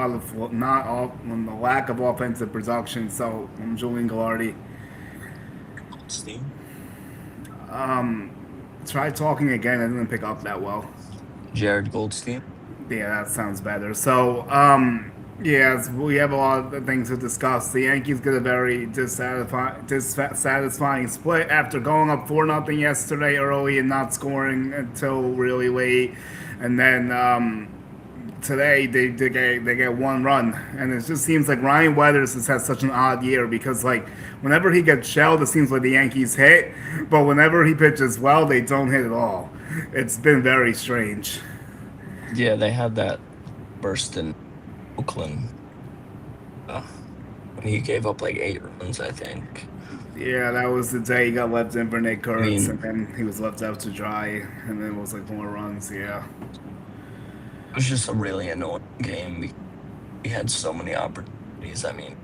lot of not all on the lack of offensive production. So Julian Gallardi. Steam. Try talking again. I didn't pick up that well. Jared Goldstein. Yeah, that sounds better. So, yes, we have a lot of things to discuss. The Yankees get a very dissatisfying split after going up 4-0 yesterday early and not scoring until really late. And then today they get one run, and it just seems like Ryan Weathers has had such an odd year because like whenever he gets shelled, it seems like the Yankees hit, but whenever he pitches well, they don't hit at all. It's been very strange. Yeah, they had that burst in Oakland uh, when he gave up like 8 runs, I think. Yeah, that was the day he got left in for Nick I Kurtz, and mean, then he was left out to dry, and then it was like more runs. Yeah, it was just a really annoying game. We had so many opportunities. I mean,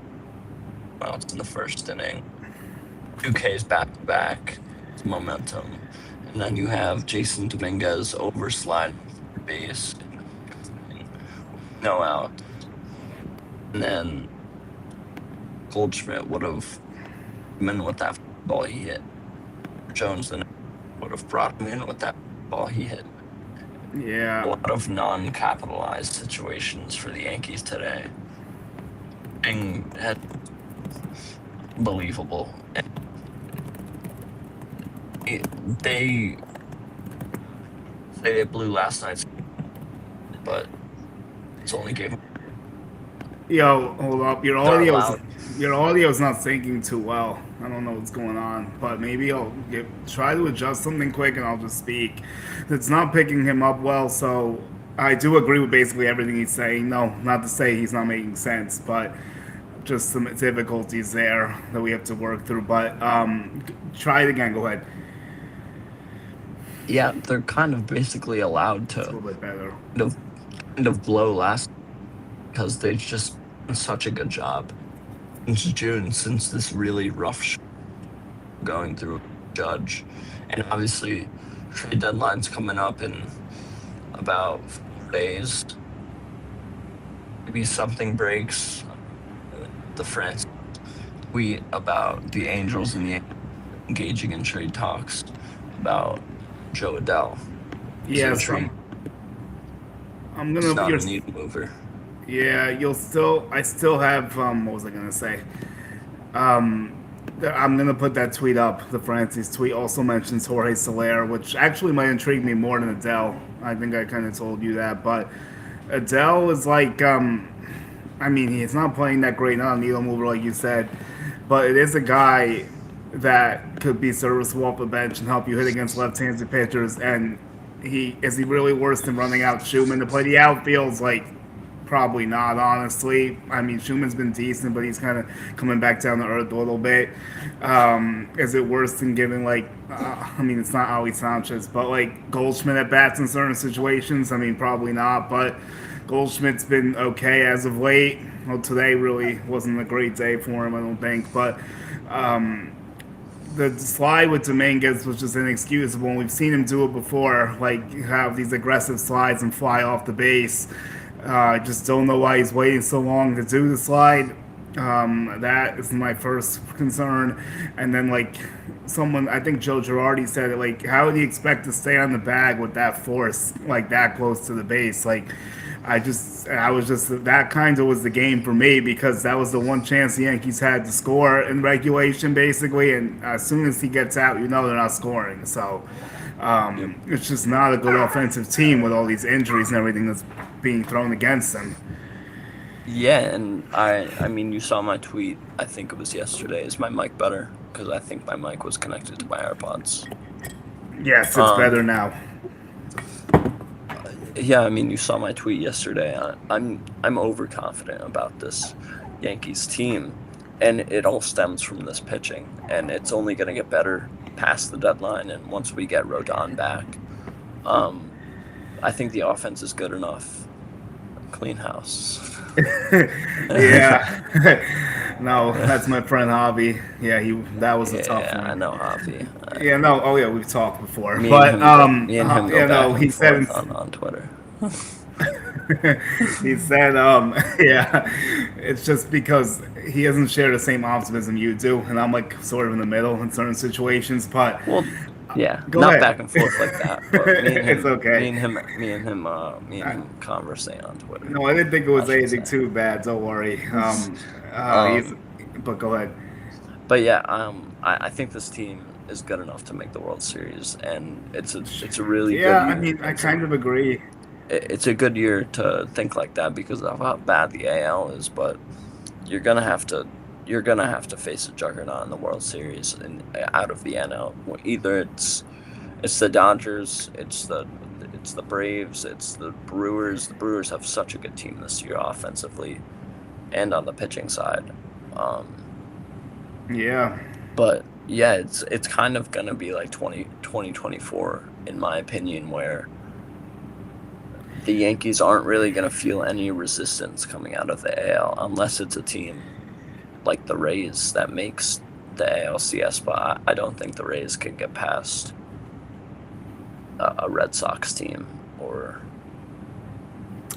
outs in the first inning, 2Ks back to back, momentum, and then you have Jason Dominguez overslide base, no out, and then Goldschmidt would have come in with that ball he hit. Jones then would have brought him in with that ball he hit. A yeah, lot of non-capitalized situations for the Yankees today. And unbelievable. And they say they blew last night's, but it's only game. Yo, hold up. They're allowed. Your audio's not syncing too well. I don't know what's going on, but maybe try to adjust something quick and I'll just speak. It's not picking him up well, so I do agree with basically everything he's saying. No, not to say he's not making sense, but just some difficulties there that we have to work through. But try it again. Go ahead. Yeah, they're kind of basically allowed It's a to little bit better. kind of, kind of blow last because they've just done such a good job since June, since this really rough going through Judge. And obviously, trade deadline's coming up in about 4 days. Maybe something breaks. The France tweet about the Angels and the Yankees engaging in trade talks about Joe Adell. So Yes, trade I'm is gonna. not You're a needle mover. Yeah, you'll still. I still have. What was I gonna say? Um, I'm gonna put that tweet up. The Francis tweet also mentions Jorge Soler, which actually might intrigue me more than Adele. I think I kind of told you that, but Adele is like. I mean, he's not playing that great, not a needle mover like you said, but it is a guy that could be serviceable off the bench and help you hit against left-handed pitchers. And he really worse than running out Schumann to play the outfields? Like probably not, honestly. I mean, Schumann's been decent, but he's kind of coming back down to earth a little bit. Is it worse than giving I mean, it's not Ali Sanchez, but like Goldschmidt at bats in certain situations? I mean, probably not, but Goldschmidt's been okay as of late. Well, today really wasn't a great day for him, I don't think, but the slide with Dominguez was just inexcusable, and we've seen him do it before, like have these aggressive slides and fly off the base. I just don't know why he's waiting so long to do the slide. That is my first concern. And then, like, someone, I think Joe Girardi said it, like, how would he expect to stay on the bag with that force, like, that close to the base? Like, I was just, that kind of was the game for me because that was the one chance the Yankees had to score in regulation, basically. And as soon as he gets out, you know they're not scoring. So Yep. it's just not a good offensive team with all these injuries and everything that's being thrown against them. Yeah, and I mean, you saw my tweet. I think it was yesterday. Is my mic better? Because I think my mic was connected to my AirPods. Yes, it's better Um, now. yeah, I mean, you saw my tweet yesterday. I'm overconfident about this Yankees team, and it all stems from this pitching, and it's only going to get better past the deadline. And once we get Rodon back, um, I think the offense is good enough. Clean house. Yeah. No, that's my friend Javi. Yeah, he that was a tough Yeah, I one. know Javi. Yeah, no, oh yeah, we've talked before. Me and But him go. Me and him go yeah, no, back and he said forth on Twitter. He said, yeah, it's just because he doesn't share the same optimism you do, and I'm like sort of in the middle in certain situations. But Well, yeah, go not ahead. back and forth like that, but It's okay. me and I, him conversate on Twitter, no, I didn't think it I was should anything say. too bad. Don't worry. He's, Um, but go ahead. but yeah, I think this team is good enough to make the World Series, and it's a really Yeah, good I year. mean, I kind of agree. It's a good year to think like that because of how bad the AL is, but you're gonna have to you're gonna have to face a juggernaut in the World Series and out of the NL. Either it's the Dodgers, it's the Braves, it's the Brewers. The Brewers have such a good team this year offensively and on the pitching side. Um, Yeah. but yeah, it's kind of gonna be like 2024 in my opinion, where the Yankees aren't really gonna feel any resistance coming out of the AL unless it's a team like the Rays that makes the ALCS. But I don't think the Rays can get past a Red Sox team or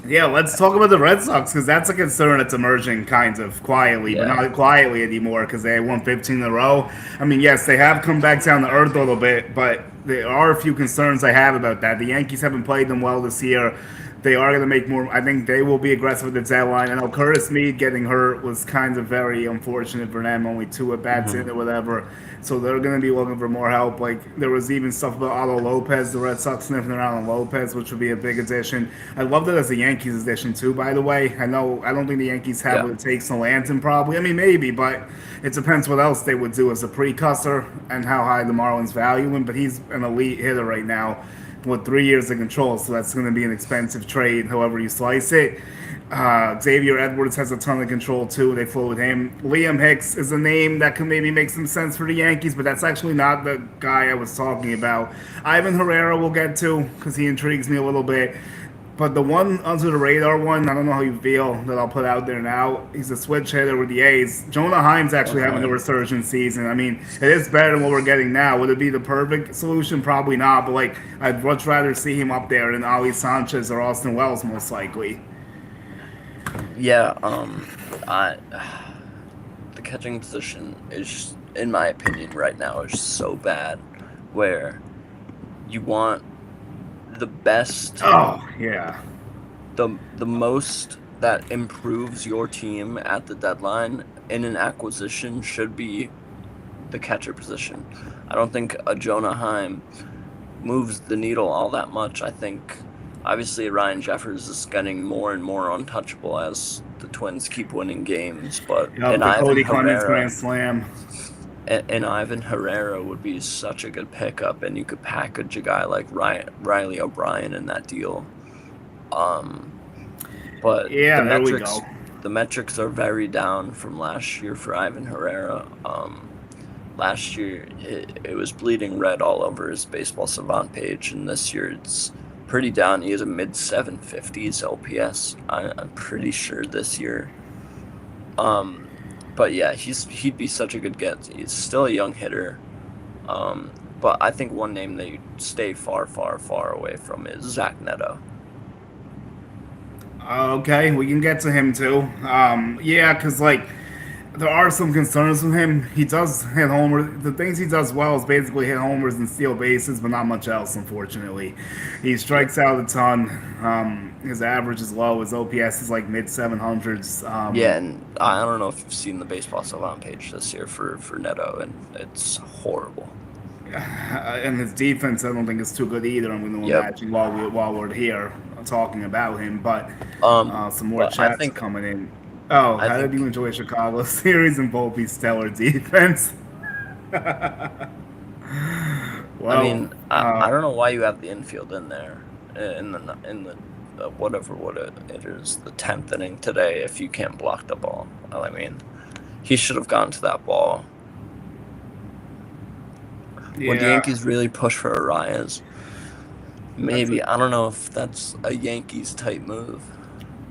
Yeah, let's talk about the Red Sox because that's a concern that's emerging kind of quietly, but yeah. not quietly anymore because they won 15 in a row. I mean, yes, they have come back down to earth a little bit, but there are a few concerns I have about that. The Yankees haven't played them well this year. They are going to make more. I think they will be aggressive with the deadline. I know Curtis Mead getting hurt was kind of very unfortunate for them, only two at bats in Hmm. or whatever. So they're going to be looking for more help. Like there was even stuff about Otto Lopez, the Red Sox sniffing around on Lopez, which would be a big addition. I love that as a Yankees addition too. By the way, I know I don't think the Yankees have Yeah. what it takes to land him. Probably, I mean maybe, but it depends what else they would do as a precursor and how high the Marlins value him. But he's an elite hitter right now with 3 years of control, so that's going to be an expensive trade, however you slice it. Xavier Edwards has a ton of control too. They flow with him. Liam Hicks is a name that can maybe make some sense for the Yankees, but that's actually not the guy I was talking about. Ivan Herrera we'll get to because he intrigues me a little bit. But the one under the radar one, I don't know how you feel that I'll put out there now. He's a switch hitter with the A's. Jonah Heim's actually having a Anaheim. resurgent season. I mean, it is better than what we're getting now. Would it be the perfect solution? Probably not. But like, I'd much rather see him up there than Ali Sanchez or Austin Wells, most likely. Yeah. I the catching position is, in my opinion, right now is so bad, where you want the best, Oh yeah, the most that improves your team at the deadline in an acquisition should be the catcher position. I don't think a Jonah Heim moves the needle all that much. I think obviously Ryan Jeffers is getting more and more untouchable as the Twins keep winning games, but yep, the Cody Clemens Grand Slam. And Ivan Herrera would be such a good pickup, and you could package a guy like Riley O'Brien in that deal. Um, but Yeah, there we go. the metrics are very down from last year for Ivan Herrera. Last year it was bleeding red all over his Baseball Savant page, and this year it's pretty down. He has a mid 750s OPS. I'm pretty sure this year. Um, but yeah, he'd be such a good get. He's still a young hitter. But I think one name that you stay far, far, far away from is Zach Neto. Okay, we can get to him too. Yeah, because like there are some concerns with him. He does hit homers. The things he does well is basically hit homers and steal bases, but not much else, unfortunately. He Yeah. strikes out a ton. His average is low. His OPS is like mid 700s. Yeah, and I don't know if you've seen the Baseball Savant page this year for Neto, and it's horrible. And his defense, I don't think is too good either. I'm going to Yep. imagine while we're here talking about him, but some more But I chats are think coming in. Oh, I how did you think enjoy Chicago series and Volpe's stellar defense? I Well, mean, I don't know why you have the infield in there in the whatever what it is, the 10th inning today if you can't block the ball. Well, I mean, he should have gone to that ball. Would the yeah, Yankees really push for Arias? that's Maybe. I don't know if that's a Yankees type move.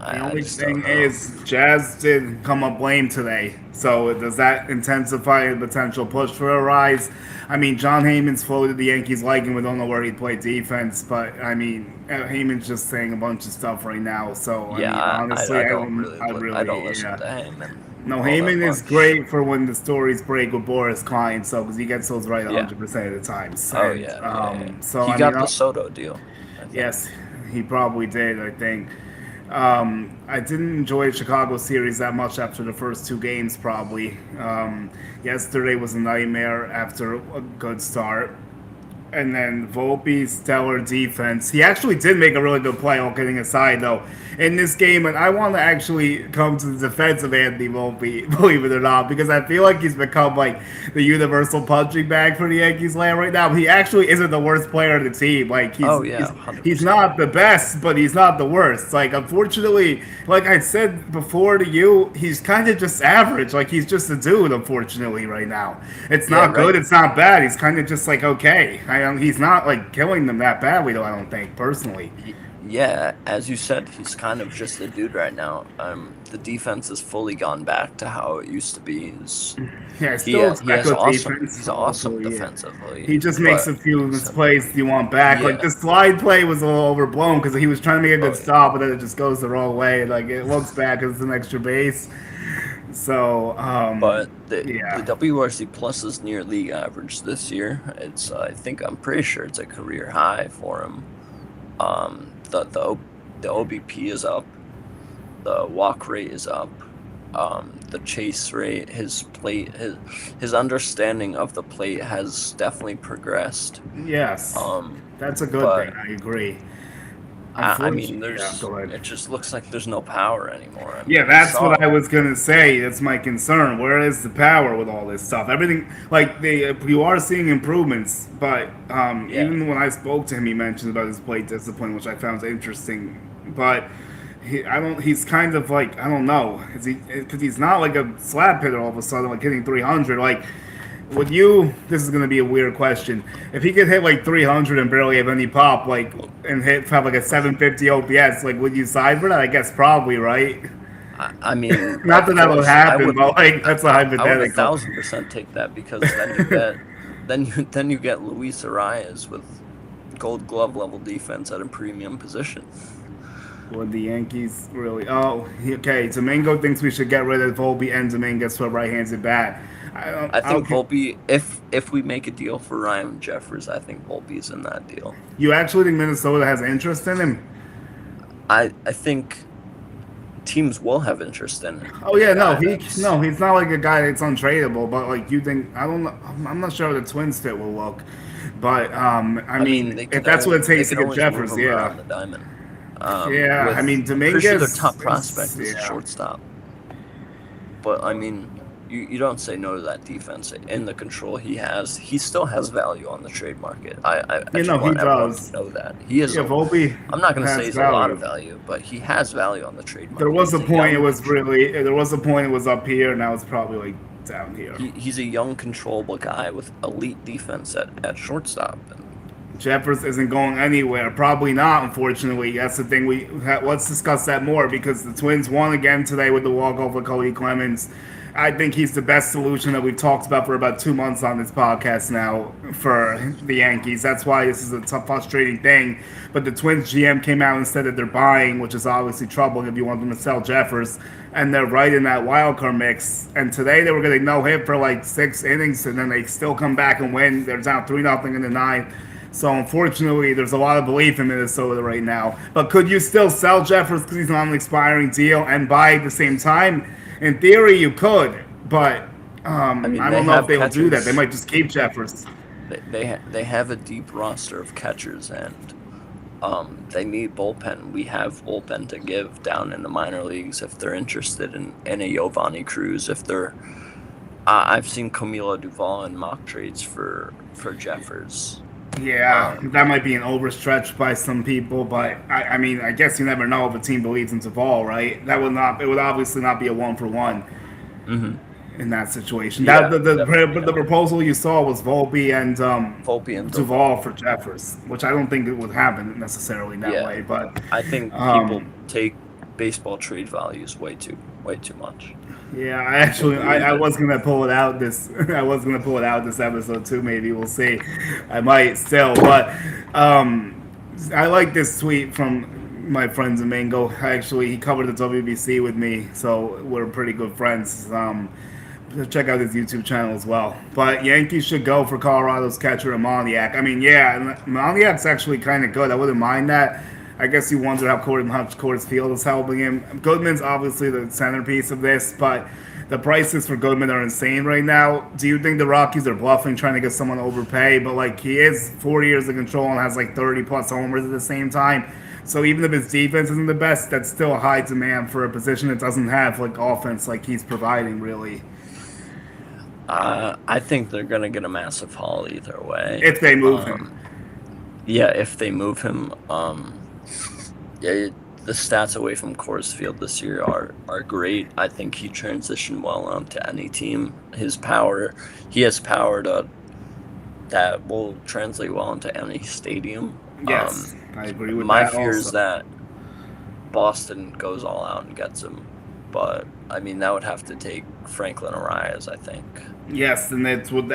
the I only just don't thing know. is Jazz did come up lame today, So does that intensify the potential push for a rise? I mean, John Heyman's floated the Yankees like him. We don't know where he'd play defense, but I mean, Heyman's just saying a bunch of stuff right now. So I Yeah, mean, honestly, I don't really, I don't listen yeah. to Heyman. No, all Heyman that is much. great for when the stories break with Boris Klein, so because he gets those right Yeah. 100% of the time. Oh And, yeah. So He I got mean, the Soto deal, I think. yes, he probably did. I think. I didn't enjoy the Chicago series that much after the first two games. Probably. Yesterday was a nightmare after a good start. And then Volpe's stellar defense. He actually did make a really good play, all kidding aside, though, in this game. And I want to actually come to the defense of Anthony Volpe, believe it or not, because I feel like he's become like the universal punching bag for the Yankees land right now. But he actually isn't the worst player on the team. Like he's Oh yeah, he's 100%. not the best, but he's not the worst. Like unfortunately, like I said before to you, he's kind of just average. Like he's just a dude. Unfortunately, right now, it's Yeah, not good. right. It's not bad. He's kind of just like okay. He's not like killing them that badly, though. I don't think personally. Yeah, as you said, he's kind of just a dude right now. The defense has fully gone back to how it used to be. Yeah, I He, still he expect has good awesome. defense. He's awesome Hopefully, yeah. defensively. He just makes a but few he's a- misplays you want back. Like Yeah. the slide play was a little overblown because he was trying to make a good Oh, yeah. stop, but then it just goes the wrong way. Like it looks bad because it's an extra base. So, But the yeah. WRC plus is near league average this year. It's I'm pretty sure it's a career high for him. The OBP is up, the walk rate is up, the chase rate, his understanding of the plate has definitely progressed. Yes, that's a good but thing. I agree. I mean, Yeah, go ahead. it just looks like there's no power anymore. I mean, Yeah, that's we what saw- I was gonna say. That's my concern. Where is the power with all this stuff? Everything like you are seeing improvements, but Yeah. even when I spoke to him, he mentioned about his plate discipline, which I found interesting. But he's kind of like I don't know, because he's not like a slap hitter all of a sudden, like hitting 300. Like, would you? This is gonna be a weird question. If he could hit like 300 and barely have any pop, like and have like a 750 OPS, like would you side for that? I guess probably, right? I mean, Not of that would course, happen, but like that's a I would hypothetical. 1,000% take that because then you get Luis Arias with Gold Glove level defense at a premium position. Would the Yankees really? Okay. Domingo thinks we should get rid of Volpe and Dominguez for a right-handed bat. I think okay. Volpe, if we make a deal for Ryan Jeffers, I think Volpe's in that deal. You actually think Minnesota has interest in him? I think teams will have interest in him. Oh yeah, no, He's he's not like a guy that's untradeable. But like you think, I don't know. I'm not sure how the Twins fit will look. But I mean, they if could that's what it takes they to could get always move Jeffers, him yeah, around the diamond. yeah. I mean, I'm pretty sure their Dominguez, top prospect is a yeah. shortstop. But I mean, you don't say no to that defense. In the control he has, he still has value on the trade market. I just No, he want everyone does. to know that he is. Yeah, Volpe. I'm not going to has say he's value. a lot of value, but he has value on the trade market. There was a He's point. It young was really. There was a point. It was up here. Now it's probably like down here. He's a young, controllable guy with elite defense at shortstop. And Jeffers isn't going anywhere. Probably not, unfortunately. That's the thing. Let's discuss that more because the Twins won again today with the walk-off of Cody Clemens. I think he's the best solution that we've talked about for about 2 months on this podcast now for the Yankees. That's why this is a tough, frustrating thing. But the Twins GM came out and said that they're buying, which is obviously troubling if you want them to sell Jeffers. And they're right in that wild card mix. And today they were getting no hit for like 6 innings, and then they still come back and win. They're down 3-0 in the ninth. So unfortunately, there's a lot of belief in Minnesota right now. But could you still sell Jeffers because he's on an expiring deal and buy at the same time? In theory, you could, but I don't know if they will do that. They might just keep Jeffers. They have a deep roster of catchers, and they need bullpen. We have bullpen to give down in the minor leagues if they're interested in a Giovanni Cruz. If they're, I've seen Camilo Duvall in mock trades for Jeffers. Yeah, that might be an overstretch by some people, but I mean, I guess you never know if a team believes in Duvall, right? That would not. It would obviously not be a 1-for-1 in that situation. Yeah, The proposal you saw was Volpe and Volpe and Duvall for Jeffers, which I don't think it would happen necessarily that way. But I think people take baseball trade value is way too much. Yeah, I was gonna pull it out this I was gonna pull it out this episode too. Maybe we'll see. I might still, but I like this tweet from my friend Domingo. Actually, he covered the WBC with me, so we're pretty good friends. Check out his YouTube channel as well. But Yankees should go for Colorado's catcher Moniak. I mean, yeah, Moniak's actually kind of good. I wouldn't mind that. I guess you wonder how Coors Field is helping him. Goodman's obviously the centerpiece of this, but the prices for Goodman are insane right now. Do you think the Rockies are bluffing, trying to get someone to overpay? But like, he is 4 years of control and has like 30 plus homers at the same time. So even if his defense isn't the best, that's still a high demand for a position that doesn't have like offense like he's providing, really. I think they're gonna get a massive haul either way. If they move him. Yeah, if they move him. Yeah, the stats away from Coors Field this year are great. I think he transitioned well onto any team. He has power that will translate well into any stadium. Yes, I agree with that. My fear is that Boston goes all out and gets him, but I mean that would have to take Franklin Arias, I think. Yes, and that's what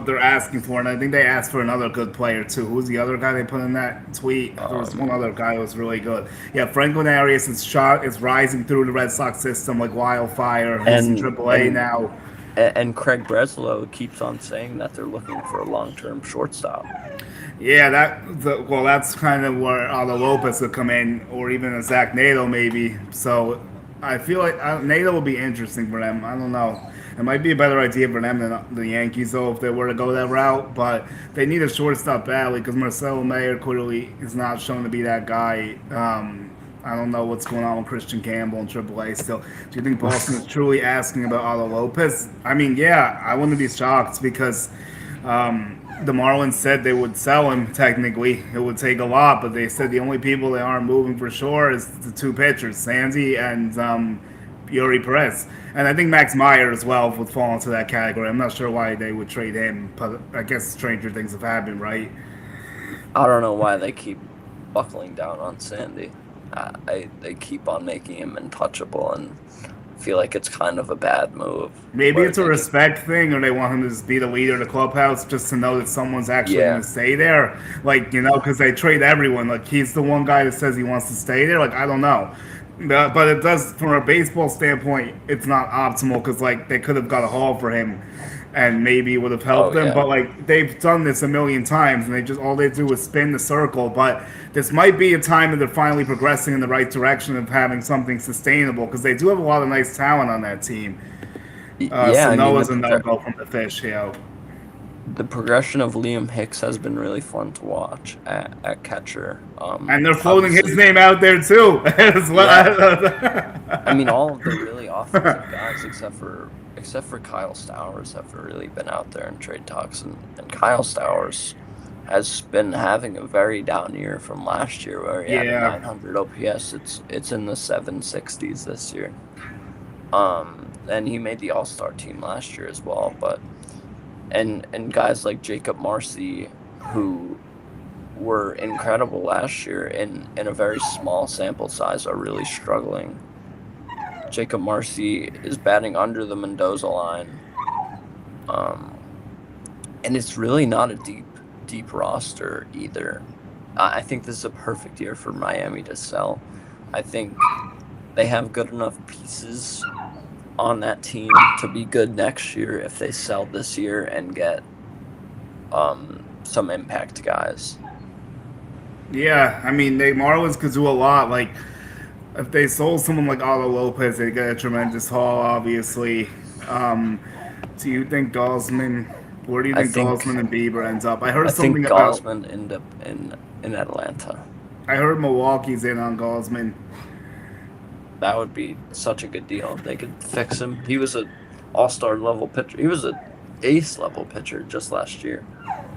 they're asking for, and I think they asked for another good player too. Who's the other guy they put in that tweet? There was one other guy who was really good. Yeah, Franklin Arias is rising through the Red Sox system like wildfire. He's in AAA now. And Craig Breslow keeps on saying that they're looking for a long-term shortstop. Yeah, that's kind of where Adell Lopez will come in, or even a Zach Nato maybe. So I feel like Nato will be interesting for them. I don't know. It might be a better idea for them than the Yankees, though, if they were to go that route. But they need a shortstop badly because Marcelo Mayer clearly is not shown to be that guy. I don't know what's going on with Christian Campbell in AAA still. Do you think Boston is truly asking about Adell Lopez? I mean, yeah, I wouldn't be shocked because the Marlins said they would sell him, technically. It would take a lot, but they said the only people they aren't moving for sure is the two pitchers, Sandy and Yuri Perez. And I think Max Meyer as well would fall into that category. I'm not sure why they would trade him, but I guess stranger things have happened, right? I don't know why they keep buckling down on Sandy. They keep on making him untouchable, and feel like it's kind of a bad move. Maybe it's a respect thing, or they want him to just be the leader of the clubhouse, just to know that someone's actually going to stay there. Like, because they trade everyone. Like, he's the one guy that says he wants to stay there. Like, I don't know. But it does, from a baseball standpoint, it's not optimal because, like, they could have got a haul for him and maybe it would have helped them. Yeah. But, like, they've done this a million times and all they do is spin the circle. But this might be a time that they're finally progressing in the right direction of having something sustainable because they do have a lot of nice talent on that team. So Noah's a no-go from the fish, The progression of Liam Hicks has been really fun to watch at catcher. And they're floating his name out there too. As well. Yeah. I mean, all of the really offensive guys, except for Kyle Stowers, have really been out there in trade talks. And Kyle Stowers has been having a very down year from last year, where he had a 900 OPS. It's in the 760s this year. And he made the All-Star team last year as well, but. And guys like Jacob Marcy, who were incredible last year in a very small sample size, are really struggling. Jacob Marcy is batting under the Mendoza line. And it's really not a deep roster either. I think this is a perfect year for Miami to sell. I think they have good enough pieces on that team to be good next year if they sell this year and get some impact guys. Yeah, I mean, the Marlins could do a lot. Like, if they sold someone like Adell Lopez, they'd get a tremendous haul, obviously. Do you think Gausman, where do you think Gausman and Bieber ends up? I think Gausman end up in Atlanta. I heard Milwaukee's in on Gausman. That would be such a good deal if they could fix him. He was an all-star level pitcher. He was a ace level pitcher just last year.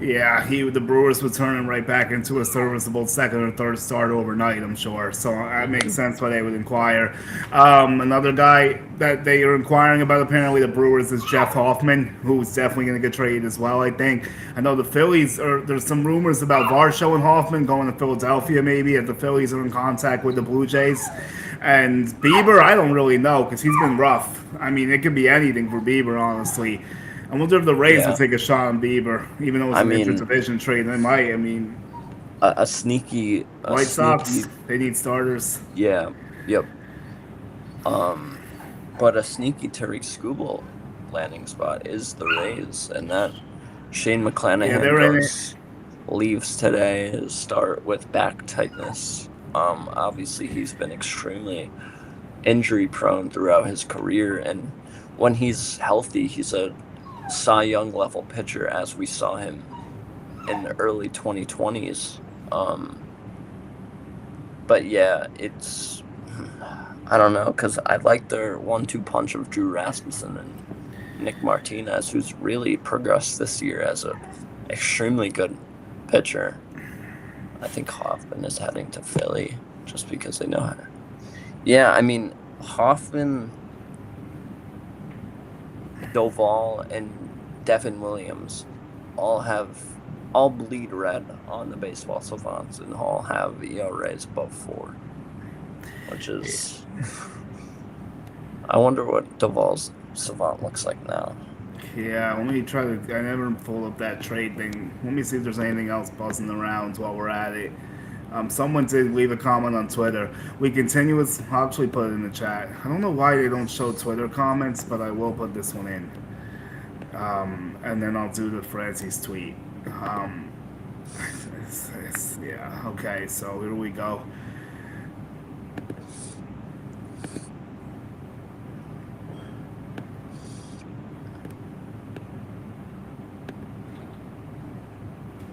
Yeah, the Brewers would turn him right back into a serviceable second or third starter overnight, I'm sure. So that makes sense why they would inquire. Another guy that they are inquiring about, apparently, the Brewers, is Jeff Hoffman, who's definitely going to get traded as well, I think. I know the Phillies, there's some rumors about Varsho and Hoffman going to Philadelphia, maybe, if the Phillies are in contact with the Blue Jays. And Bieber, I don't really know, because he's been rough. I mean, it could be anything for Bieber, honestly. I wonder if the Rays Yeah. will take a shot on Bieber, even though it's I an mean, inter-division trade. They might. I mean, a sneaky, White Sox, they need starters. yeah, yep. But a sneaky Tarik Skubal landing spot is the Rays, and that Shane McClanahan leaves today to start with back tightness. Obviously, he's been extremely injury prone throughout his career, and when he's healthy, he's a Cy Young level pitcher, as we saw him in the early 2020s. But yeah, I don't know, because I like their 1-2 punch of Drew Rasmussen and Nick Martinez, who's really progressed this year as a extremely good pitcher. I think Hoffman is heading to Philly just because they know how to. Yeah, I mean, Hoffman, Doval, and Devin Williams all bleed red on the baseball savants and all have ERAs above 4, which is. I wonder what Doval's savant looks like now. Yeah, let me try to. I never pulled up that trade thing. Let me see if there's anything else buzzing around while we're at it. Someone did leave a comment on Twitter. We continue with. I'll actually put it in the chat. I don't know why they don't show Twitter comments, but I will put this one in. And then I'll do the Francis tweet. Yeah, okay, so here we go.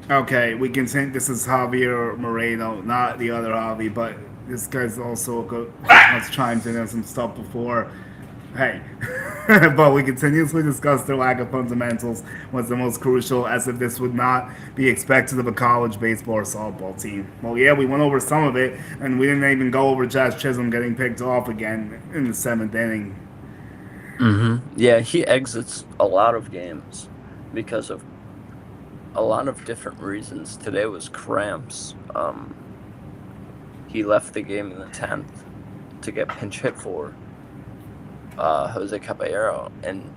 Okay, we can think this is Javier Moreno, not the other Javi, but this guy's also has chimed in on some stuff before. Hey, but we continuously discuss their lack of fundamentals was the most crucial, as if this would not be expected of a college baseball or softball team. Well, yeah, we went over some of it, and we didn't even go over Josh Chisholm getting picked off again in the 7th inning. Yeah, he exits a lot of games because of a lot of different reasons. Today was cramps. He left the game in the 10th to get pinch hit for Jose Caballero, and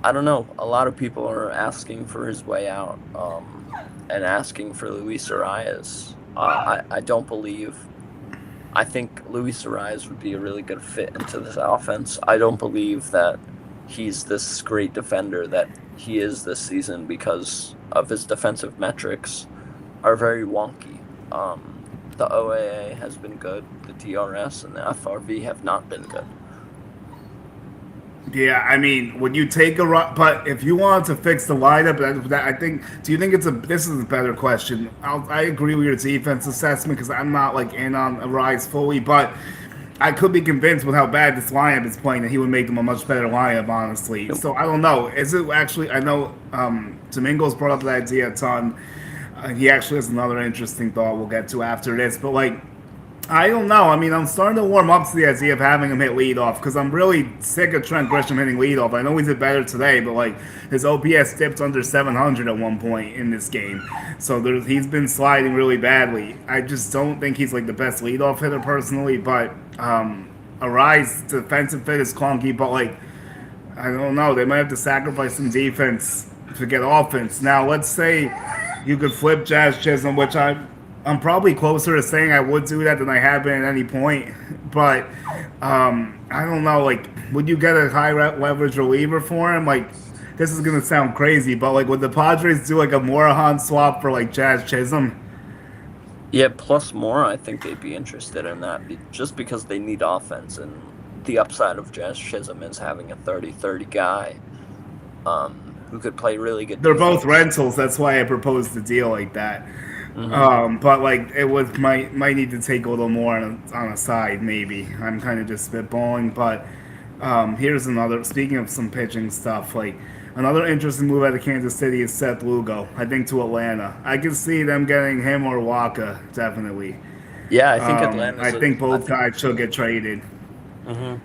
I don't know, a lot of people are asking for his way out, and asking for Luis Arias. I don't believe. I think Luis Arias would be a really good fit into this offense. I don't believe that he's this great defender that he is this season because of his defensive metrics are very wonky. The OAA has been good, the DRS and the FRV have not been good. Yeah, I mean, would you take but if you wanted to fix the lineup, I think, do you think this is a better question. I agree with your defense assessment because I'm not like in on Arias fully, but I could be convinced with how bad this lineup is playing that he would make them a much better lineup, honestly. So I don't know. Is it actually, I know Domingo's brought up that idea a ton. He actually has another interesting thought we'll get to after this, but like, I don't know. I mean, I'm starting to warm up to the idea of having him hit leadoff because I'm really sick of Trent Grisham hitting leadoff. I know he did better today, but like his OPS dipped under 700 at one point in this game, so he's been sliding really badly. I just don't think he's like the best leadoff hitter personally. But Arias' defensive fit is clunky, but like I don't know. They might have to sacrifice some defense to get offense. Now, let's say you could flip Jazz Chisholm, which I'm probably closer to saying I would do that than I have been at any point. But I don't know. Like, would you get a high leverage reliever for him? Like, this is gonna sound crazy, but like, would the Padres do like a Morahan swap for like Jazz Chisholm? Yeah, plus more. I think they'd be interested in that just because they need offense, and the upside of Jazz Chisholm is having a 30-30 guy who could play really good. They're both rentals. That's why I proposed a deal like that. But like it might need to take a little more on a side, maybe. I'm kind of just spitballing, but here's another. Speaking of some pitching stuff, like Another interesting move out of Kansas City is Seth Lugo, I think, to Atlanta. I can see them getting him or Waka, definitely. Yeah, I think Atlanta's. I think I both think. guys should get traded. hmm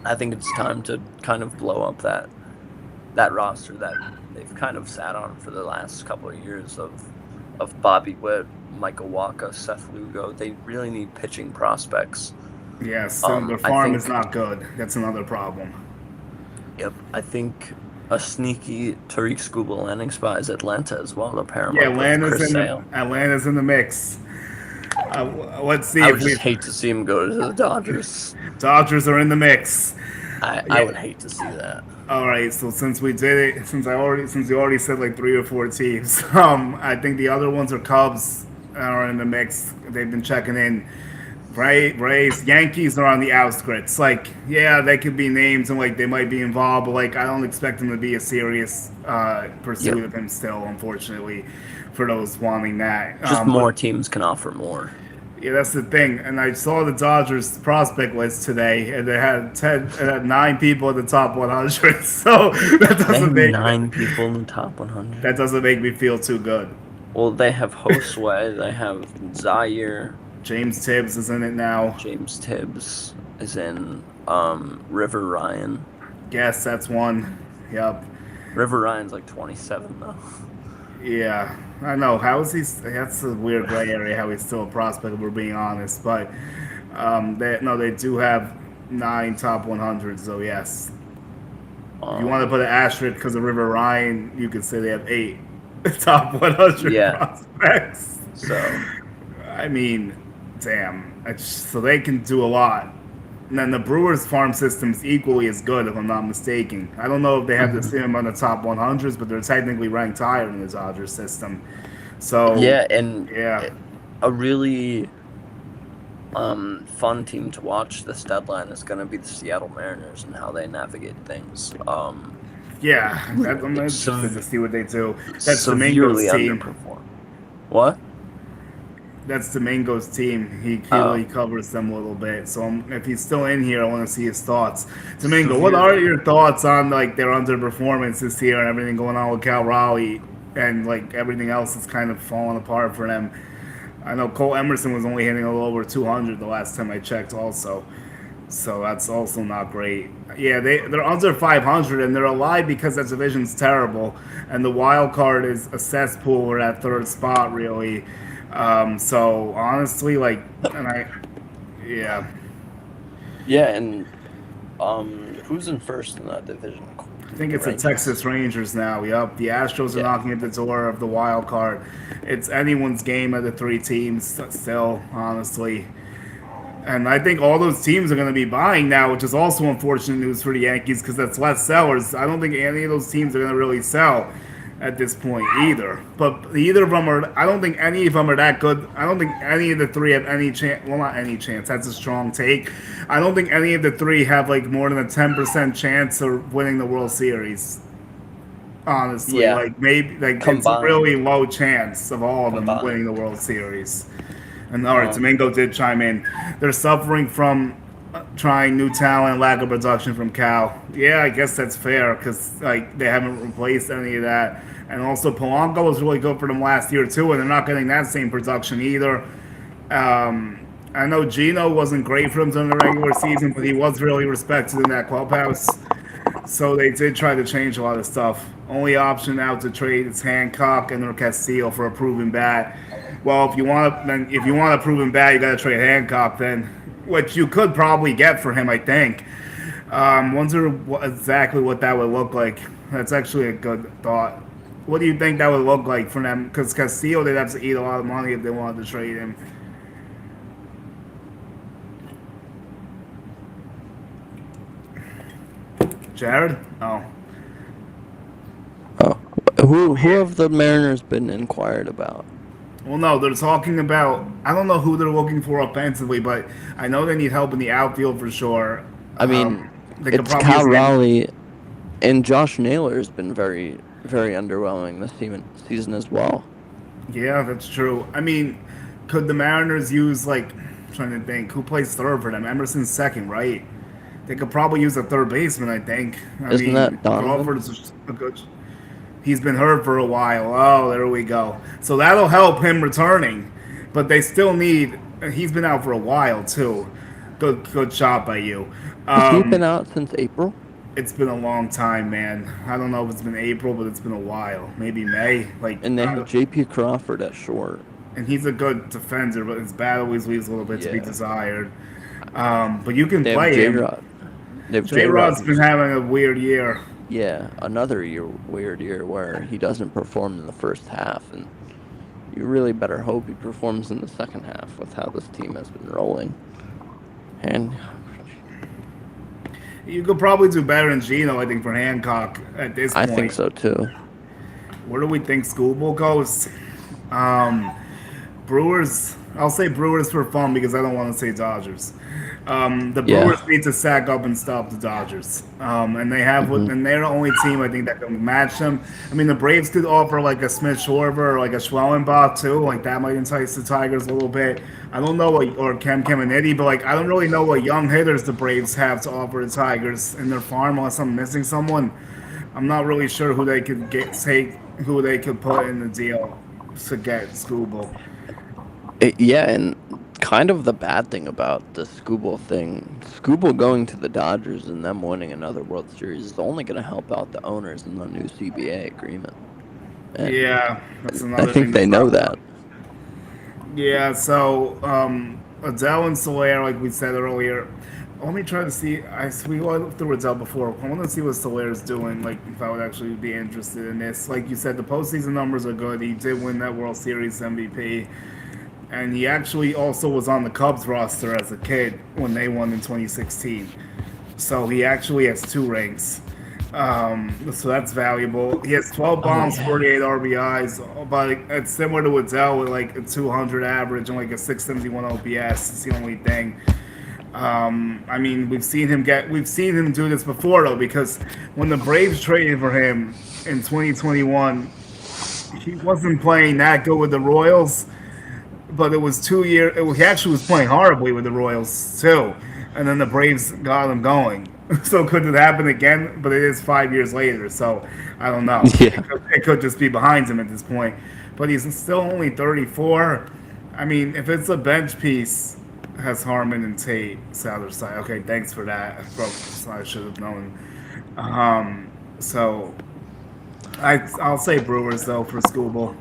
I think it's time to kind of blow up that roster that they've kind of sat on for the last couple of years of Bobby Witt, Michael Wacha, Seth Lugo. They really need pitching prospects. Yes, their I farm think, is not good. That's another problem. Yep, I think a sneaky Tarik Skubal landing spot is Atlanta as well. To pair him Yeah, up with Chris Sale. Atlanta's in the mix. Let's see I if would just hate to see him go to the Dodgers. Dodgers are in the mix. I would hate to see that. All right, so since we did it, since you already said like 3 or 4 teams, I think the other ones are Cubs are in the mix. They've been checking in. Rays, Yankees are on the outskirts. Like, yeah, they could be names and like they might be involved, but like I don't expect them to be a serious pursuit of him still, unfortunately, for those wanting that. Just more teams can offer more. Yeah, that's the thing. And I saw the Dodgers prospect list today, and they had 9 people in the top 100. So that doesn't make 9 people in the top 100. That doesn't make me feel too good. Well, they have Josue, they have Zaire. James Tibbs is in it now. James Tibbs is in. River Ryan. Yes, that's one. Yep. River Ryan's like 27 though. Yeah, I know. How is he? That's a weird gray area. How he's still a prospect, if we're being honest. But they do have 9 top 100s. So yes, if you want to put an asterisk because of River Ryan, you could say they have 8 top 100 prospects. So, I mean, damn. So they can do a lot. And then the Brewers farm system's equally as good, if I'm not mistaken. I don't know if they have the same amount of top 100s, but they're technically ranked higher in the Dodgers system. So a really fun team to watch this deadline is going to be the Seattle Mariners and how they navigate things. I'm interested to see what they do. That's Domingo's team. What? That's Domingo's team. He really covers them a little bit. So if he's still in here, I want to see his thoughts. Domingo, what are your thoughts on like their underperformance this year and everything going on with Cal Raleigh and like everything else that's kind of falling apart for them? I know Cole Emerson was only hitting a little over 200 the last time I checked also. So that's also not great. Yeah, they're under 500 and they're alive because that division's terrible. And the wild card is a cesspool or that third spot really. So honestly, like, yeah, and who's in first in that division? I think it's the Texas Rangers now. Yep, the Astros are knocking at the door of the wild card. It's anyone's game of the 3 teams still, honestly. And I think all those teams are going to be buying now, which is also unfortunate news for the Yankees because that's less sellers. I don't think any of those teams are going to really sell at this point either. But either of them are, I don't think any of them are that good. I don't think any of the 3 have any chance. Well, not any chance. That's a strong take. I don't think any of the 3 have like more than a 10% chance of winning the World Series. Honestly, like maybe like combined. It's a really low chance of all of them winning the World Series. And all right, Domingo did chime in. They're suffering from trying new talent, lack of production from Cal. Yeah, I guess that's fair because like they haven't replaced any of that. And also Polanco was really good for them last year too, and they're not getting that same production either. I know Gino wasn't great for them during the regular season, but he was really respected in that clubhouse. So they did try to change a lot of stuff. Only option now to trade is Hancock and or Castillo for a proven bat. Well, if you want a proven bat, you got to trade Hancock then, which you could probably get for him, I think. Wonder exactly what that would look like. That's actually a good thought. What do you think that would look like for them? Because Castillo, they'd have to eat a lot of money if they wanted to trade him. Jared? Oh. Who have the Mariners been inquired about? Well, no, they're talking about, I don't know who they're looking for offensively, but I know they need help in the outfield for sure. I mean, it's Cal Raleigh, and Josh Naylor has been very, very underwhelming this season as well. Yeah, that's true. I mean, could the Mariners use, like, I'm trying to think, who plays third for them? Emerson's second, right? They could probably use a third baseman, I think. I Isn't mean, that Donovan? Crawford's a good. He's been hurt for a while. Oh, there we go. So that'll help him returning, but they still need. He's been out for a while too. Good shot by you. Has he been out since April? It's been a long time, man. I don't know if it's been April, but it's been a while. Maybe May. Like, And they have J.P. Crawford at short. and he's a good defender, but his bat always leaves a little bit to be Yeah. desired. But you can They play have him. J-Rod. They have J-Rod's J-Rod. been having a weird year. Yeah, another weird year where he doesn't perform in the first half, and you really better hope he performs in the second half with how this team has been rolling. And You could probably do better than Gino, I think, for Hancock at this I point. think so too. Where do we think Skubal goes? Brewers. I'll say Brewers for fun because I don't want to say Dodgers. The Yeah. Brewers need to sack up and stop the Dodgers, and they have, and they're the only team I think that can match them. I mean, the Braves could offer like a Smith Schwarber or like a Schwellenbach too, like that might entice the Tigers a little bit. I don't know what, or Kem Keminetti, but like I don't really know what young hitters the Braves have to offer the Tigers in their farm unless I'm missing someone. I'm not really sure who they could who they could put in the deal to get Skubal. Yeah, and kind of the bad thing about the Skubal thing, Skubal going to the Dodgers and them winning another World Series is only going to help out the owners in the new CBA agreement. And Yeah, that's another I thing think to they know talk that. about. Yeah, so Adell and Soler, like we said earlier. Let me try to see. We went through Adell before. I want to see what Soler's doing. Like, if I would actually be interested in this. Like you said, the postseason numbers are good. He did win that World Series MVP, and he actually also was on the Cubs roster as a kid when they won in 2016. So he actually has 2 rings. So that's valuable. He has 12 bombs, 48 RBIs, but it's similar to Adell with like a 200 average and like a 671 OPS. It's the only thing. I mean, we've seen him do this before though, because when the Braves traded for him in 2021, he wasn't playing that good with the Royals, but it was 2 years. He actually was playing horribly with the Royals too, and then the Braves got him going. So could it happen again? But it is 5 years later, so I don't know. Yeah. It could just be behind him at this point. But he's still only 34. I mean, if it's a bench piece, has Harmon and Tate Southern side. Okay, thanks for that. I should have known. So I'll say Brewers though for Skubal.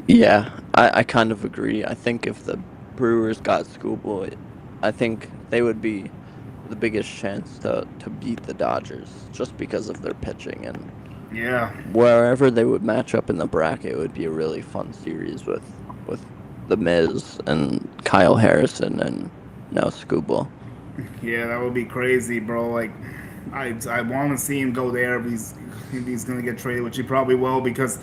Yeah, I kind of agree. I think if the Brewers got Skubal, I think they would be the biggest chance to beat the Dodgers just because of their pitching, and Yeah. wherever they would match up in the bracket, it would be a really fun series with the Miz and Kyle Harrison and now Skubal. Yeah, that would be crazy, bro. Like, I want to see him go there if he's gonna get traded, which he probably will, because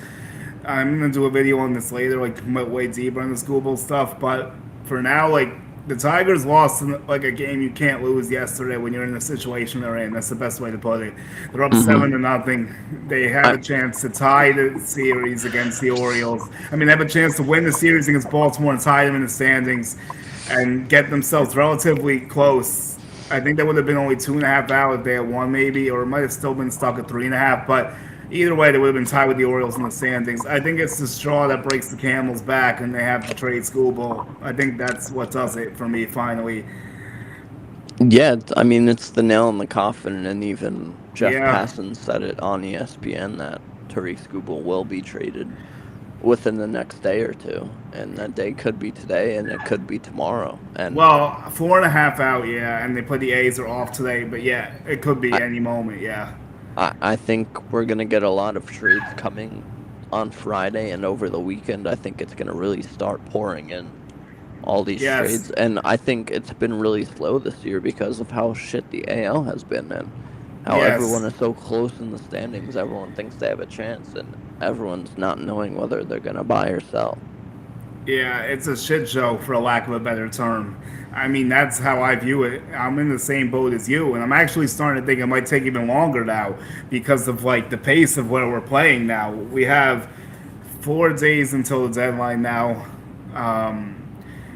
I'm gonna do a video on this later, like way deeper on the Skubal stuff. But for now, like the Tigers lost in like a game you can't lose yesterday when you're in the situation they're in. That's the best way to put it. They're up 7-0. They have a chance to tie the series against the Orioles. I mean, they have a chance to win the series against Baltimore and tie them in the standings and get themselves relatively close. I think they would have been only 2.5 out if they had won, maybe, or it might have still been stuck at 3.5. But either way, they would have been tied with the Orioles in the standings. I think it's the straw that breaks the camel's back, and they have to trade Skubal. I think that's what does it for me, finally. Yeah, I mean, it's the nail in the coffin, and even Jeff Yeah. Passan said it on ESPN that Tarik Skubal will be traded within the next day or two, and that day could be today, and it could be tomorrow. And Well, 4.5 out, yeah, and they put the A's are off today, but yeah, it could be any moment, yeah. I think we're going to get a lot of trades coming on Friday and over the weekend. I think it's going to really start pouring in all these Yes. trades. And I think it's been really slow this year because of how shit the AL has been and how Yes. everyone is so close in the standings. Everyone thinks they have a chance, and everyone's not knowing whether they're going to buy or sell. Yeah, it's a shit show, for a lack of a better term. I mean, that's how I view it. I'm in the same boat as you, and I'm actually starting to think it might take even longer now because of like the pace of where we're playing now. We have 4 days until the deadline now,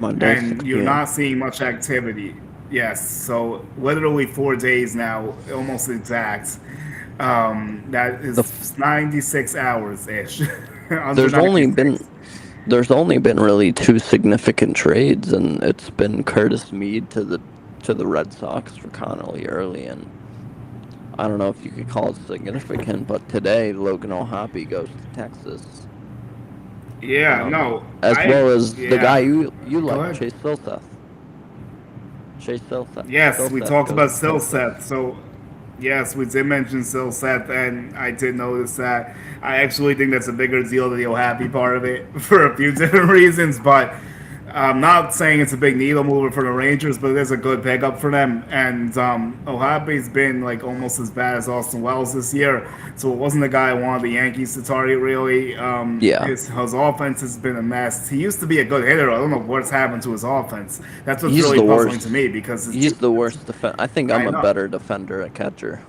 Monday, and 6 you're p.m. not seeing much activity. Yes, so literally 4 days now, almost exact. That The is 96 hours ish, under there's only been 96. there's only been really two significant trades, and it's been Curtis Mead to the Red Sox for Connolly early, and I don't know if you could call it significant, but today Logan O'Hoppe goes to Texas, Yeah, no, as well as the guy yeah. you Go like, ahead. Chase Silseth. Chase Yes, we Silseth talked goes about to Texas. Silseth. So, yes, we did mention Silseth, and I did notice that. I actually think that's a bigger deal than the O'Happy part of it for a few different reasons. But I'm not saying it's a big needle mover for the Rangers, but it is a good pickup for them. And O'Happy's been like almost as bad as Austin Wells this year, so it wasn't the guy I wanted the Yankees to target really. Yeah, His offense has been a mess. He used to be a good hitter. I don't know what's happened to his offense. That's what's he's really the puzzling to worst. me because He's the worst defender. I think I'm I a know. better defender at catcher.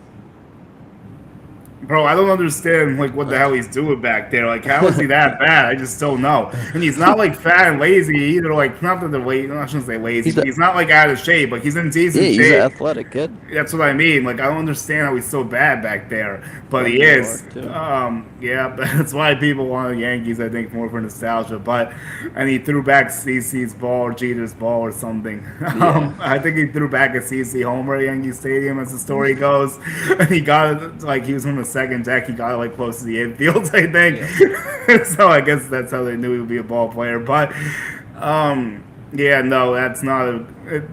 Bro, I don't understand like what the hell he's doing back there. Like, how is he that bad? I just don't know. And he's not like fat and lazy either. Like, not that they're lazy. I shouldn't say lazy, he's but a he's not like out of shape. Like, he's in Yeah, decent he's an shape. athletic kid That's what I mean. Like, I don't understand how he's so bad back there, but from he New is. York too. Yeah, that's why people want the Yankees. I think more for nostalgia. But and he threw back CC's ball or Jeter's ball or something. Yeah, I think he threw back a CC homer at Yankee Stadium, as the story goes, and he got it like he was on the second deck. He got it like close to the infield, I yep, think. So I guess that's how they knew he would be a ball player. But yeah, no, that's not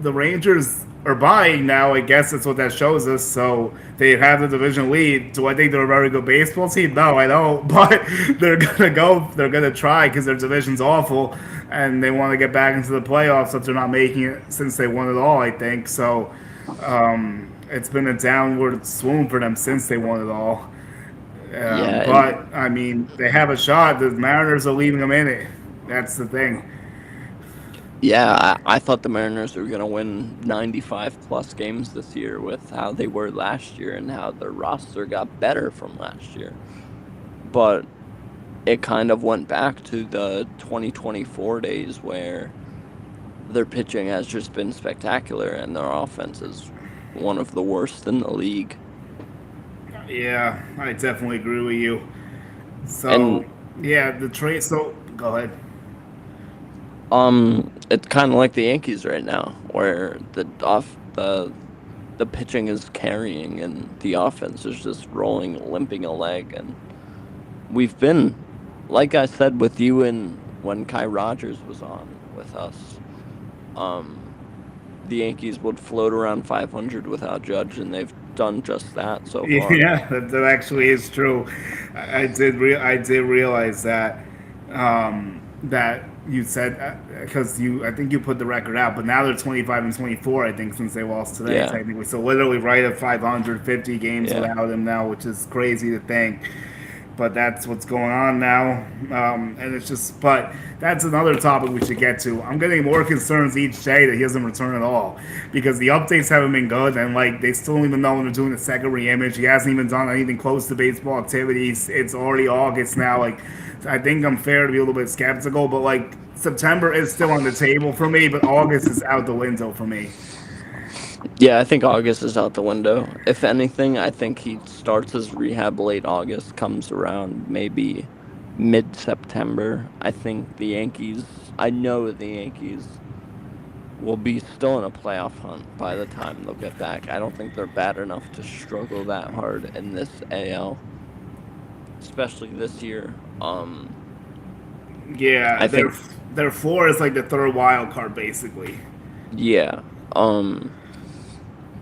the Rangers are buying now. I guess that's what that shows us. So they have the division lead. Do I think they're a very good baseball team? No, I don't. But they're gonna go. They're gonna try because their division's awful, and they want to get back into the playoffs. If they're not making it since they won it all, I think so. It's been a downward swoon for them since they won it all. yeah, and But I mean, they have a shot. The Mariners are leaving them in it. That's the thing. yeah, I thought the Mariners were gonna win 95 plus games this year with how they were last year and how their roster got better from last year. But it kind of went back to the 2024 days where their pitching has just been spectacular and their offense is one of the worst in the league. Yeah, I definitely agree with you. So And yeah, the trade. So go ahead. it's kind of like the Yankees right now, where the pitching is carrying and the offense is just rolling, limping a leg. And we've been, like I said with you, and when Kai Rogers was on with us, um, the Yankees would float around 500 without Judge, and they've done just that so far. Yeah, that actually is true. I did realize that that you said because you I think you put the record out, but now they're 25-24. I think since they lost today, Yeah, technically, so literally right at 550 games yeah, without him now, which is crazy to think. But that's what's going on now, and it's just. But that's another topic we should get to. I'm getting more concerns each day that he doesn't return at all because the updates haven't been good, and like they still don't even know when they're doing the second reimage. He hasn't even done anything close to baseball activities. It's already August now. Like I think I'm fair to be a little bit skeptical, but like September is still on the table for me, but August is out the window for me. yeah. I think August is out the window. If anything, I think he starts his rehab late August, comes around maybe mid September. I think the Yankees. I know the Yankees will be still in a playoff hunt by the time they'll get back. I don't think they're bad enough to struggle that hard in this AL, especially this year. Yeah, I think their floor is like the third wild card basically. yeah.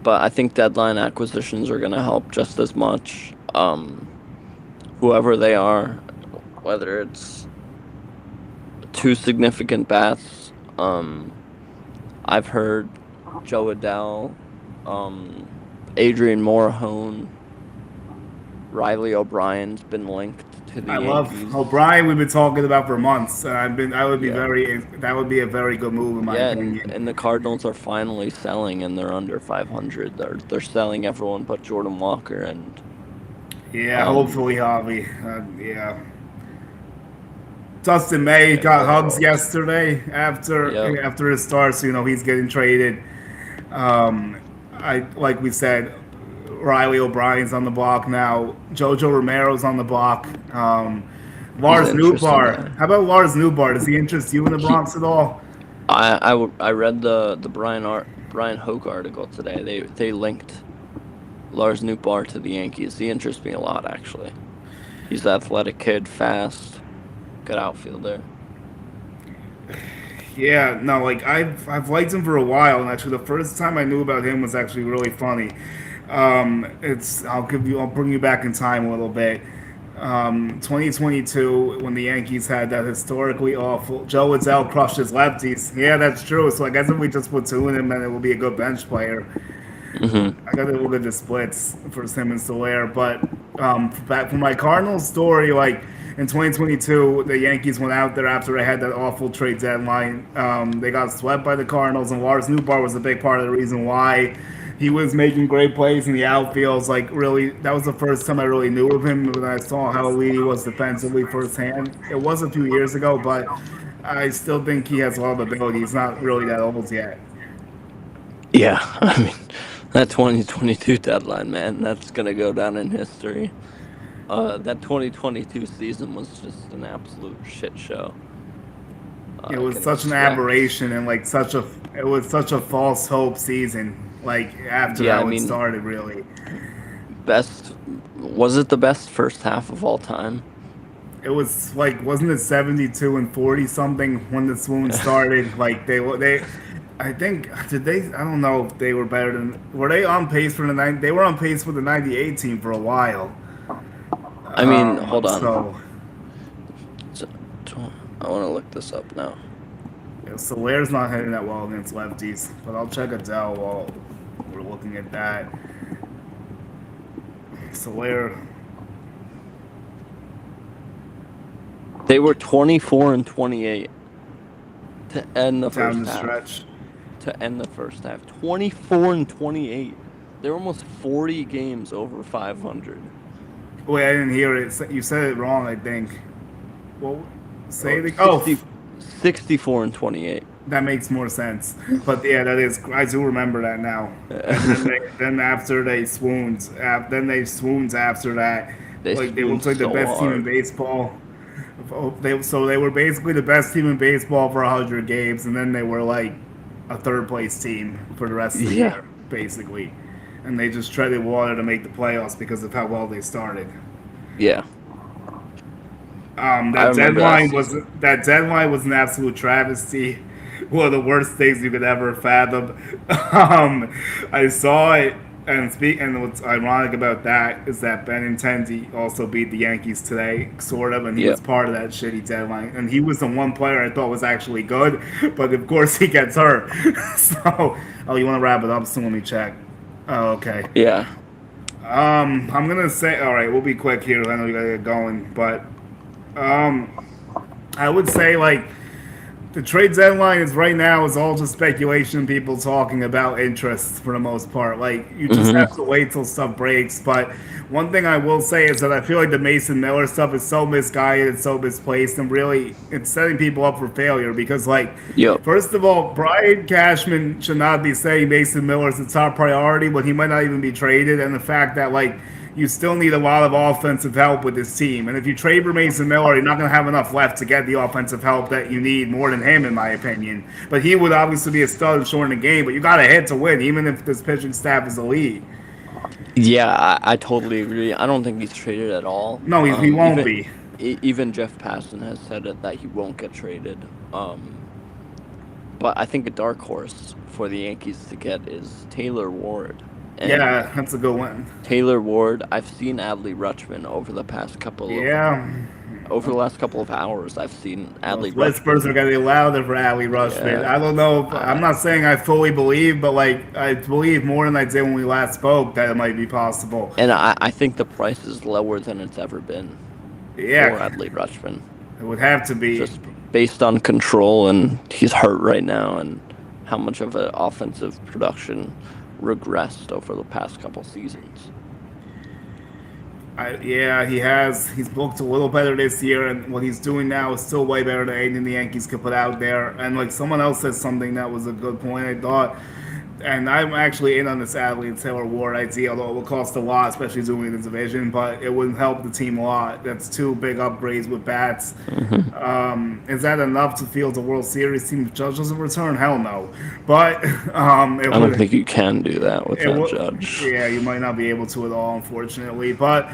But I think deadline acquisitions are going to help just as much. Whoever they are, whether it's two significant bats. I've heard Joe Adell, um, Adrian Morahone, Riley O'Brien's been linked to the I love Yankees. O'Brien. We've been talking about for months. I've been. I would be Yeah. very. That would be a very good move in my Yeah, opinion. and the Cardinals are finally selling, and they're under 500. They're selling everyone but Jordan Walker, and Yeah, um, hopefully, Javi. Yeah. Dustin May yeah, got fingers hugs crossed. yesterday Yep. after his start, so he's getting traded. Um, I like we said, Riley O'Brien's on the block now. Jojo Romero's on the block. He's an Lars interesting Newbar. guy. How about Lars Newbar? Does he interest you in the He, Bronx at all? I read the Brian Hoke article today. They linked Lars Nootbaar to the Yankees. He interests me a lot, actually. He's an athletic kid, fast, good outfielder. Yeah, no, like I've liked him for a while, and actually the first time I knew about him was actually really funny. It's I'll bring you back in time a little bit. 2022 when the Yankees had that historically awful Joe Adell crushed his lefties. Yeah, that's true. So I guess if we just platoon him, then it will be a good bench player. Hmm. I got to look at the splits for him and Soler, but back for my Cardinals story, like in 2022, the Yankees went out there after they had that awful trade deadline. They got swept by the Cardinals, and Lars Newbar was a big part of the reason why. He was making great plays in the outfields. Like really, that was the first time I really knew of him when I saw how elite he was defensively firsthand. It was a few years ago, but I still think he has a lot of ability. He's not really that old yet. Yeah, I mean, that 2022 deadline, man, that's going to go down in history. That 2022 season was just an absolute shit show. It I was can such an expect. aberration and like it was such a false hope season. Like after Yeah, I how it mean, started, really, best was it the best first half of all time? it was like wasn't it 72 and 40 something when the swoon started? Like I think did they? I don't know if they were better than were they on pace for the nine? They were on pace for the '98 team for a while. I mean, hold on. So So, I want to look this up now. yeah, Solaire's not hitting that well against lefties, but I'll check Adele while we're looking at that. Solaire. They were 24 and 28 to end the Down first the half. stretch. To end the first half, 24 and 28. They're almost 40 games over 500. Wait, I didn't hear it. You said it wrong, I think. Well, say Oh, the. 60, 64 and 28. That makes more sense. But yeah, that is. I do remember that now. And then after they swoons, then they swoons after that. They Like they swooned looked like the so best team in hard. baseball. They were basically the best team in baseball for 100 games, and then they were like a third place team for the rest of the Yeah, year, basically. And they just treaded water to make the playoffs because of how well they started. yeah. I That remember that deadline was season. that deadline was an absolute travesty. One of the worst things you could ever fathom. I saw it, and what's ironic about that is that Benintendi also beat the Yankees today, sort of, and he Yeah. was part of that shitty deadline. And he was the one player I thought was actually good, but of course he gets hurt. So, oh, you want to wrap it up? So let me check. Oh, okay. Yeah. I'm gonna say, all right, we'll be quick here. I know you gotta get going, but um, I would say like the trade deadline is right now is all just speculation. People talking about interest for the most part. Like you just Hmm. have to wait till stuff breaks. But one thing I will say is that I feel like the Mason Miller stuff is so misguided and so misplaced, and really it's setting people up for failure because like. Yep. First of all, Brian Cashman should not be saying Mason Miller is the top priority, but he might not even be traded. And the fact that like you still need a lot of offensive help with this team. And if you trade for Mason Miller, you're not going to have enough left to get the offensive help that you need more than him, in my opinion. But he would obviously be a stud and short in the game, but you got to hit to win, even if this pitching staff is elite. Yeah, I totally agree. I don't think he's traded at all. No, he won't Even be. even Jeff Passan has said it, that he won't get traded. But I think a dark horse for the Yankees to get is Taylor Ward. And Yeah, that's a good one. Taylor Ward, I've seen Adley Rutschman Yeah. over the last couple of hours. I've seen Those Adley whispers are Rutschman. getting louder for Ali Rushman. Yeah, I don't know. I'm I, not saying I fully believe, but like I believe more than I did when we last spoke that it might be possible. and I think the price is lower than it's ever been for Yeah, Adley Rutschman, it would have to be. just based on control, and he's hurt right now, and how much of an offensive production regressed over the past couple seasons. Yeah, he has. He's booked a little better this year, and what he's doing now is still way better than anything the Yankees could put out there. And like someone else said something that was a good point. I thought And I'm actually in on this Adley and Taylor Ward idea, although it will cost a lot, especially doing the division, but it wouldn't help the team a lot. That's two big upgrades with bats. Is that enough to field the World Series team if Judge doesn't return? Hell no. But it I don't would. think you can do that with It that will, Judge. yeah, you might not be able to at all, unfortunately. But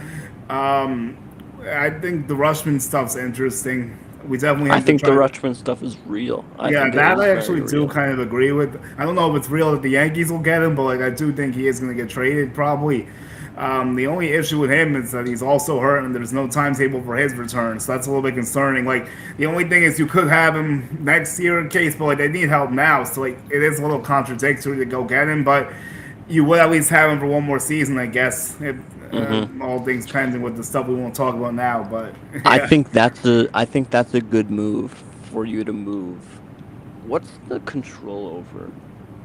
I think the Rushman stuff's interesting. We definitely have I think to the try. Rutschman stuff is real. I Yeah, think it that is I very actually do real. kind of agree with. I don't know if it's real that the Yankees will get him, but like I do think he is going to get traded probably. The only issue with him is that he's also hurt and there's no timetable for his return, so that's a little bit concerning. Like the only thing is you could have him next year in case, but like they need help now, so like it is a little contradictory to go get him, but you would at least have him for one more season, I guess. If, all things pending with the stuff we won't talk about now, but yeah. I think that's a good move for you to move. What's the control over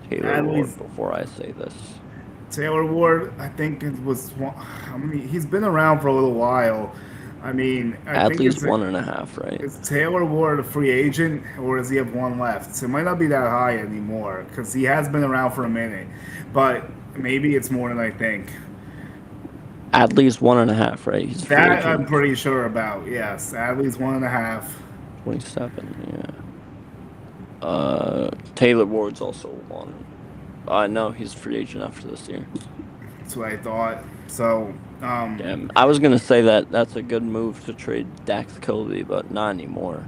Taylor At Ward least before I say this? Taylor Ward, I think it was. I mean, he's been around for a little while. I mean, I At think least it's 1.5, right? is Taylor Ward a free agent, or does he have one left? So it might not be that high anymore because he has been around for a minute, but maybe it's more than I think. At least 1.5, right? He's free That I'm agent. pretty sure about. Yes, at least 1.5. 27, yeah. Taylor Ward's also 1. No, he's a free agent after this year. That's what I thought. So, Damn, I was gonna say that's a good move to trade Dax Kilby, but not anymore.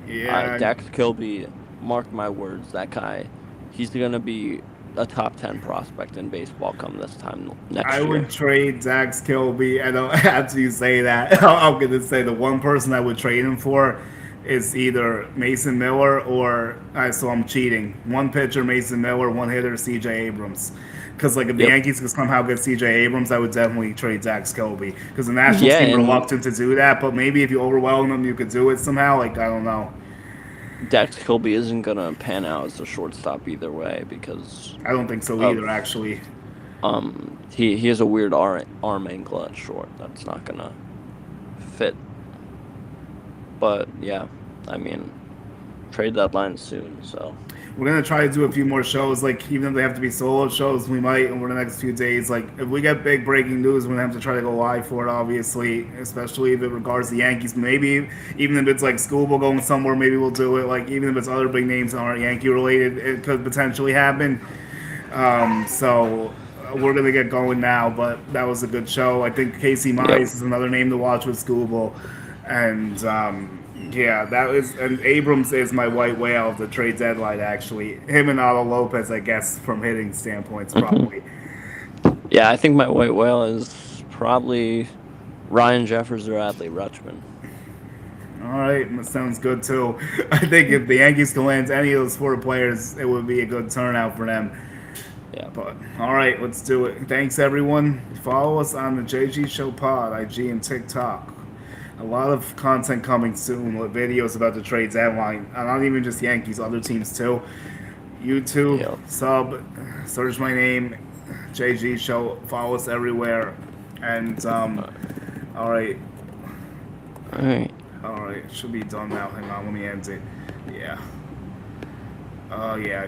yeah, Dax Kilby, mark my words, that guy, he's gonna be a top 10 prospect in baseball come this time next I year. would trade Dax Kilby. I don't after you say that. I'm gonna say the one person I would trade him for is either Mason Miller or so I'm cheating. One pitcher, Mason Miller. One hitter, C.J. Abrams. Because like if the Yep. Yankees could somehow get C.J. Abrams, I would definitely trade Dax Kilby. Because the Nationals Yeah, seem and reluctant to do that, but maybe if you overwhelm them, you could do it somehow. Like I don't know. Dax Kilby isn't gonna pan out as a shortstop either way because I don't think so of either. Actually, he has a weird arm angle at short that's not gonna fit. But yeah, I mean, trade deadline soon, so we're gonna try to do a few more shows. Like even if they have to be solo shows, we might over the next few days. Like if we get big breaking news, we're gonna have to try to go live for it. Obviously, especially if it regards the Yankees. Maybe even if it's like Skubal going somewhere, maybe we'll do it. Like even if it's other big names that aren't Yankee related, it could potentially happen. So we're gonna get going now. But that was a good show. I think Casey Mize yep. is another name to watch with Skubal, and yeah, that was, and Abrams is my white whale of the trade deadline. Actually, him and Otto Lopez, I guess, from hitting standpoints, probably. Yeah, I think my white whale is probably Ryan Jeffers or Adley Rutschman. All right, that sounds good too. I think if the Yankees can land any of those 4 players, it would be a good turnout for them. Yeah. But all right, let's do it. Thanks everyone. Follow us on the JG Show Pod, IG and TikTok. A lot of content coming soon with videos about the trade deadline. Not even just Yankees, other teams too. YouTube, Yep. sub, search my name, JG Show. Follow us everywhere. And all right, All right. all right, should be done now. Hang on, let me end it. Yeah. Oh yeah.